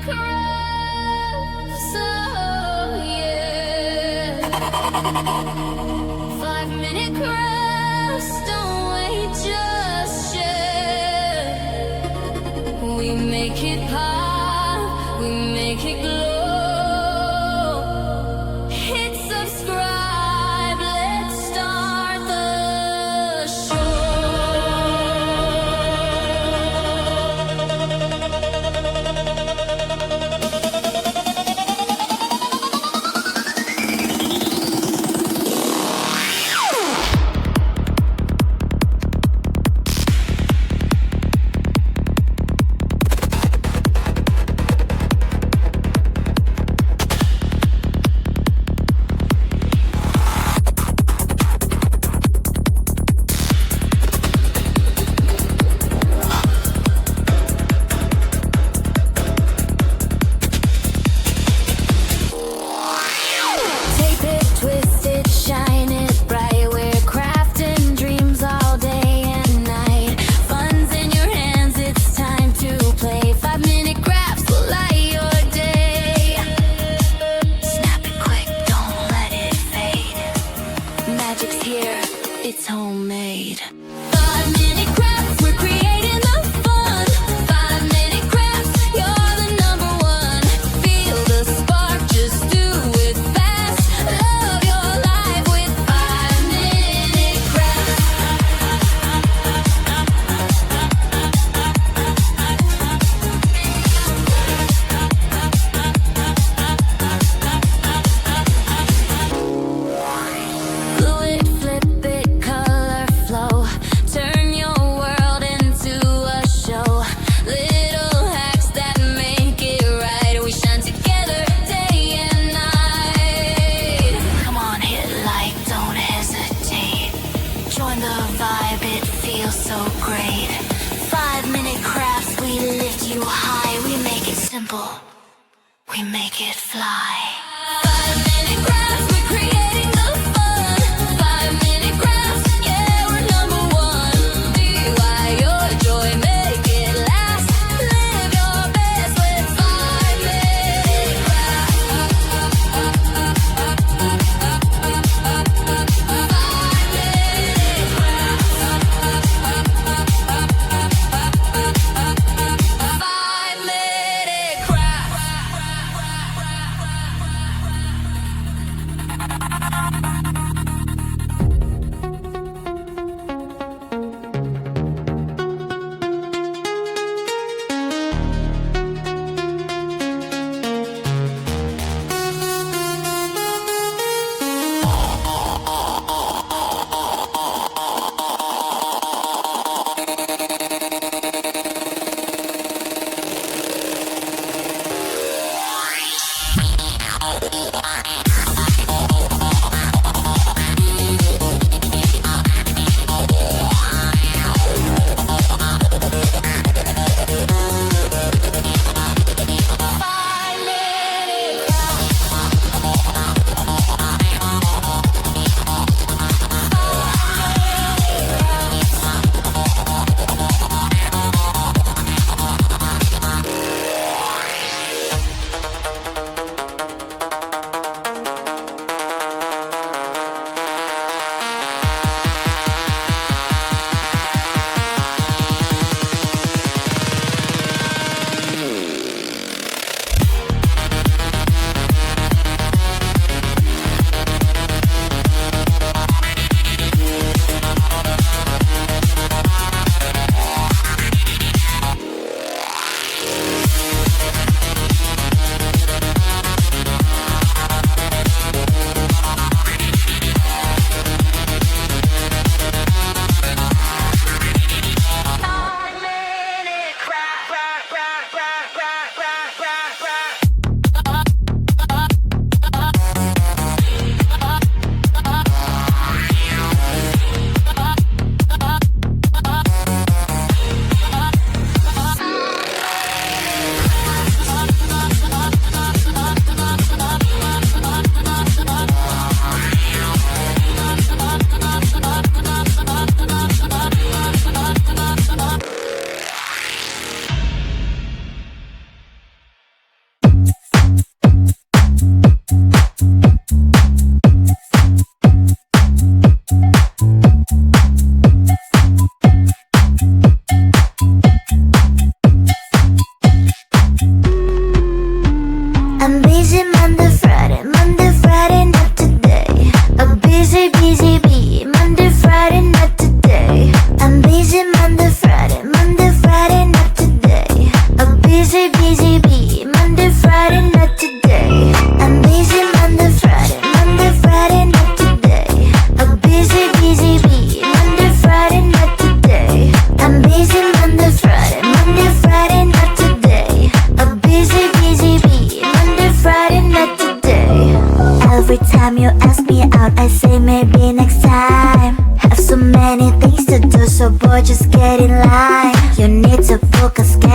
crafts, oh yeah. 5-minute crafts, don't wait, just share. We make it pop, we make it glow. Hit subscribe, let's start the show. It's homemade. 5-minute crafts, we're creating the fun. 5-minute crafts, you're the number one. Feel the spark, just do it fast. Love your life with 5-minute crafts. Glue it, flip it, color flow. Turn your world into a show. Little hacks that make it right. We shine together day and night. Come on, hit like, don't hesitate. Join the vibe, it feels so great. 5-minute crafts, we lift you high. We make it simple, we make it fly. 5-minute crafts, we're creating the fun. 5-minute crafts, yeah, we're number one. DIY your joy, make it last. Live your best with 5-minute crafts. 5-minute crafts. 5-minute crafts.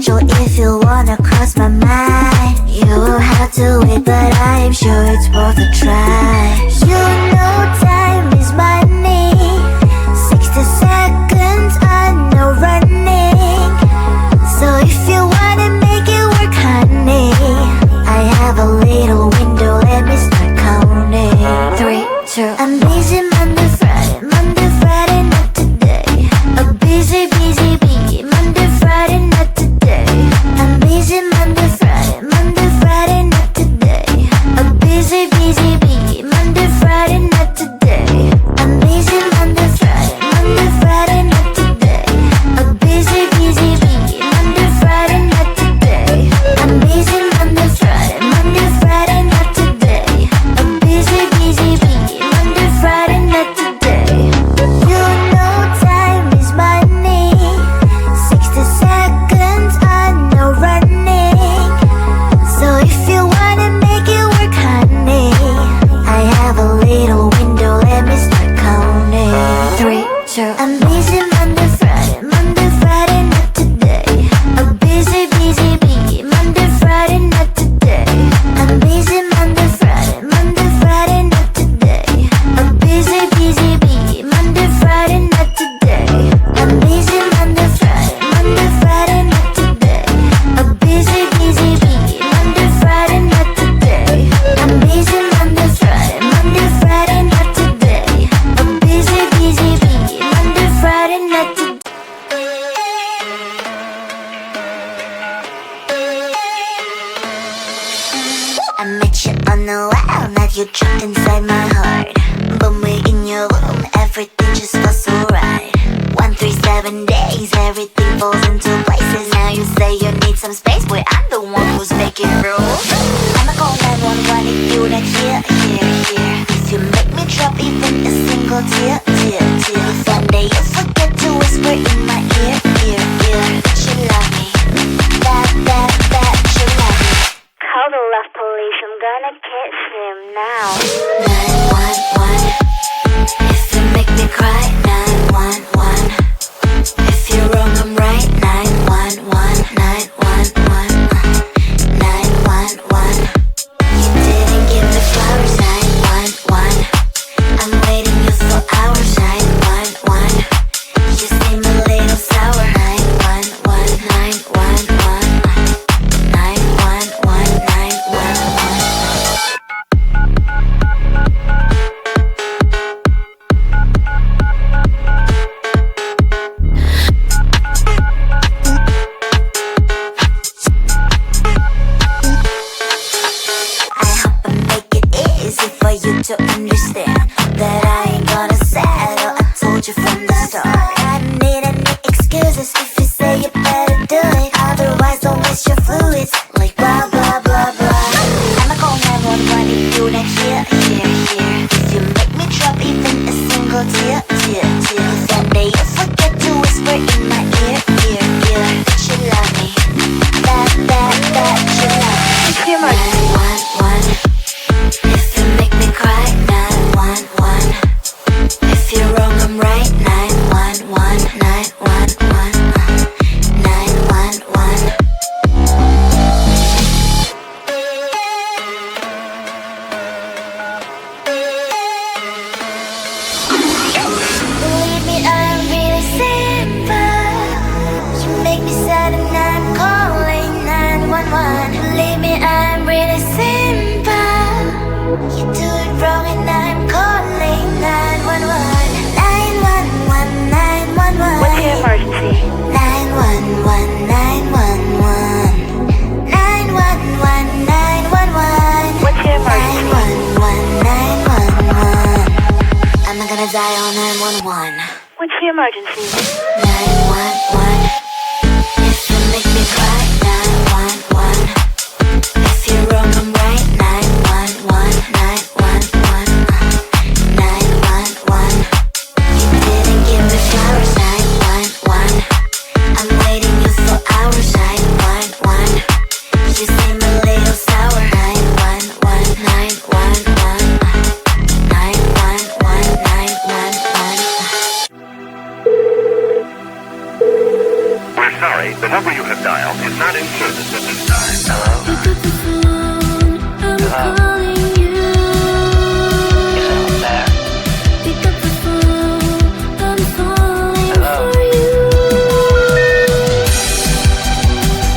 schedule if you wanna cross my mind. You will have to wait, but I'm sure it's worth a try. You know time is money. 60 seconds, I know running. So if you wanna make it work, honey, I have a little window, let me start counting. 3, 2, I'm busy Monday, Friday, not today. A busy, busy bee, Monday, Friday, not today. I'm busy Monday, Friday, not today. A busy, busy bee, Monday, Friday, not today. I'm busy Monday, Friday, not today. A busy, busy bee, Monday, Friday, not today. I'm busy Monday, Friday, not today. A busy, busy bee, Monday, Friday, not today. You know time is money. 60 seconds, I know running. So if you wanna make it work, honey, I have a little window, let me start counting. 3, 2, I'm busy Monday, Friday, not today. A busy, busy bee, Monday, Friday, not today. I'm busy Monday, Friday, not today. A busy, busy bee, Monday, Friday, not today. I'm busy Monday, Friday, not today. A busy, busy bee, Monday, Friday, not today. I'm busy Monday, Friday, not today. A busy, busy bee, Monday, Friday, not today. I met you on the wall, now you trapped inside my heart. But we're in your room, everything just feels so right. 137 days, everything falls into places. Now you say you need some space, boy, I'm the one who's making rules. I'ma call 911 if you not here. If you make me drop even a single tear. Someday you forget to whisper in my ear. That you love me, that you love me. Call the love police, I'm gonna kiss him now. 911, if you make me cry. 911, if you're wrong, I'm right. 911, 911, 911. You didn't give me flowers. 911, I'm waiting you for hours. 911, you seem a little sour. 911, 911, 911, 911. I hope I make it easy for you to understand that I ain't gonna settle. I told you from the start. I don't need any excuses if you say you better do it. Otherwise, don't waste your fluids like blah blah blah blah. I'ma call 911 if you not here. If you make me drop even a single tear. Someday you forget to whisper in my ear. That you love me, that you love me. 911, if you make me cry. 911, if you're wrong, I'm right. 911, 911, 911. Believe me, I'm really simple. You make me sad and I'm calling 911. Believe me, I'm really simple. You do it wrong and I'm calling 911. 911, 911. What's your emergency? 911, 911. 911, 911. What's your emergency? 911, 911. I'm not gonna die on 911. What's the emergency? 911, if you make me cry. 911, if you're wrong, I'm right. 911, 911, 911. You didn't give me flowers. 911, I'm waiting you for hours. 911, you seem a little sour. 911, 911, 911, 911. not included at this time. Hello? Pick up the phone, I'm calling you. Is anyone there? Pick up the phone, I'm falling Hello? for you.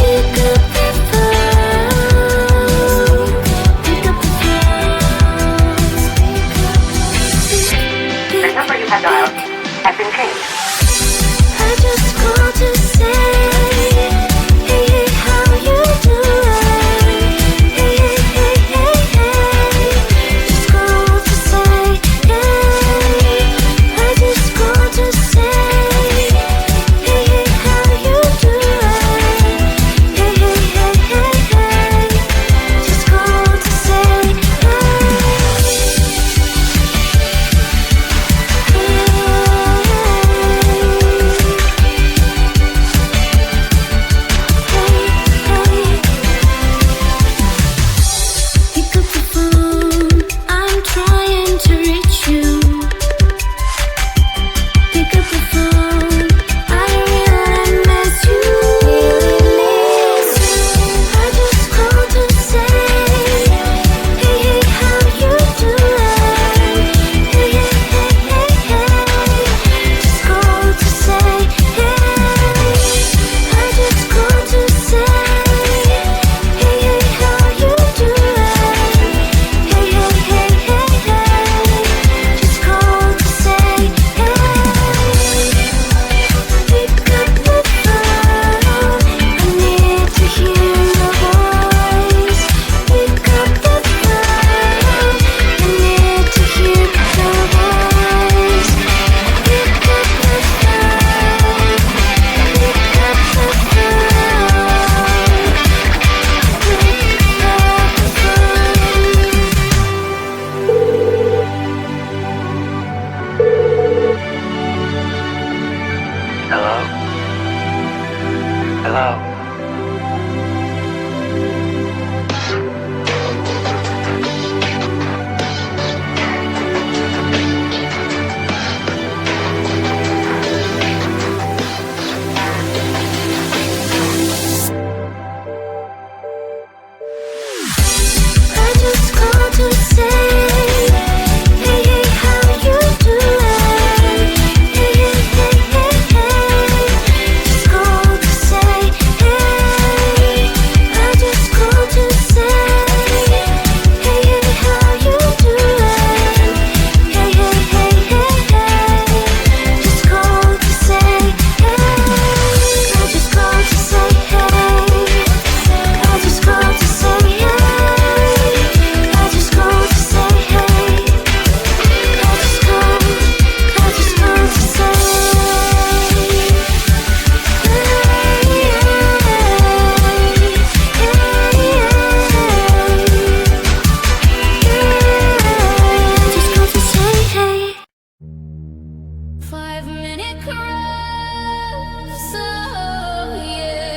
Pick up the phone. Pick up the phone. The number you have dialed has been changed. I just called to say, hey, hey, how you doing? Hey, hey, hey, hey, hey. Just called to say, hey. I just called to say, hey, hey, how you doing? Hey, hey, hey, hey, hey. Just called to say, pick up the phone, I'm trying to reach you. Pick up the phone, I really miss you. I just called to say, hey, hey, how you doing? Hey, hey, hey, hey, hey. Just called to say, hey. I just called to say, hey, hey, how you doing? Hey, hey, hey, hey, hey. Just called to say, hey. Pick up the phone, I need to hear your voice. Pick up the phone, I need to hear your voice. Pick up the phone, pick up the Hello? Hello? I just called to say, hey, hey, how you doing? Hey, hey, hey, hey, hey. Just called to say, hey. I just called to say, hey, hey, how you doing? Hey, hey, hey, hey, hey. Just called to say, hey. I just called to say, hey. I just called to say, hey. I just called to say, hey. I just called to say, just called to say, hey. 5-minute cruise, oh yeah.